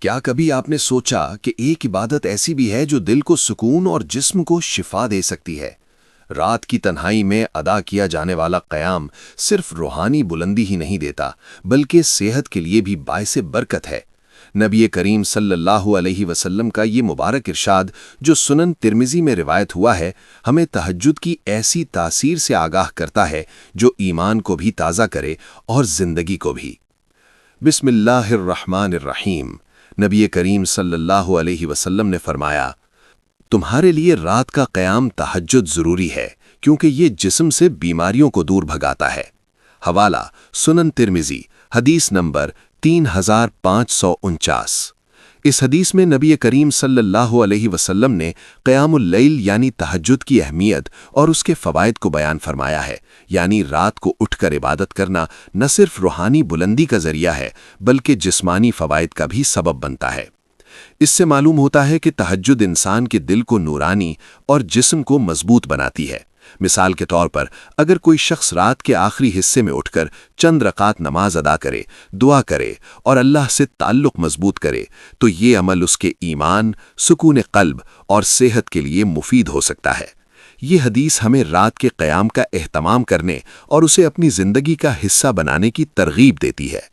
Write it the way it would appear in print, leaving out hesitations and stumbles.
کیا کبھی آپ نے سوچا کہ ایک عبادت ایسی بھی ہے جو دل کو سکون اور جسم کو شفا دے سکتی ہے؟ رات کی تنہائی میں ادا کیا جانے والا قیام صرف روحانی بلندی ہی نہیں دیتا، بلکہ صحت کے لیے بھی باعث برکت ہے۔ نبی کریم صلی اللہ علیہ وسلم کا یہ مبارک ارشاد جو سنن ترمذی میں روایت ہوا ہے، ہمیں تہجد کی ایسی تاثیر سے آگاہ کرتا ہے جو ایمان کو بھی تازہ کرے اور زندگی کو بھی۔ بسم اللہ الرحمن الرحیم۔ نبی کریم صلی اللہ علیہ وسلم نے فرمایا، تمہارے لیے رات کا قیام تہجد ضروری ہے کیونکہ یہ جسم سے بیماریوں کو دور بھگاتا ہے۔ حوالہ سنن ترمذی، حدیث نمبر 3549۔ اس حدیث میں نبی کریم صلی اللہ علیہ وسلم نے قیام اللیل یعنی تہجد کی اہمیت اور اس کے فوائد کو بیان فرمایا ہے، یعنی رات کو اٹھ کر عبادت کرنا نہ صرف روحانی بلندی کا ذریعہ ہے بلکہ جسمانی فوائد کا بھی سبب بنتا ہے۔ اس سے معلوم ہوتا ہے کہ تہجد انسان کے دل کو نورانی اور جسم کو مضبوط بناتی ہے۔ مثال کے طور پر اگر کوئی شخص رات کے آخری حصے میں اٹھ کر چند رکعت نماز ادا کرے، دعا کرے اور اللہ سے تعلق مضبوط کرے تو یہ عمل اس کے ایمان، سکون قلب اور صحت کے لیے مفید ہو سکتا ہے۔ یہ حدیث ہمیں رات کے قیام کا اہتمام کرنے اور اسے اپنی زندگی کا حصہ بنانے کی ترغیب دیتی ہے۔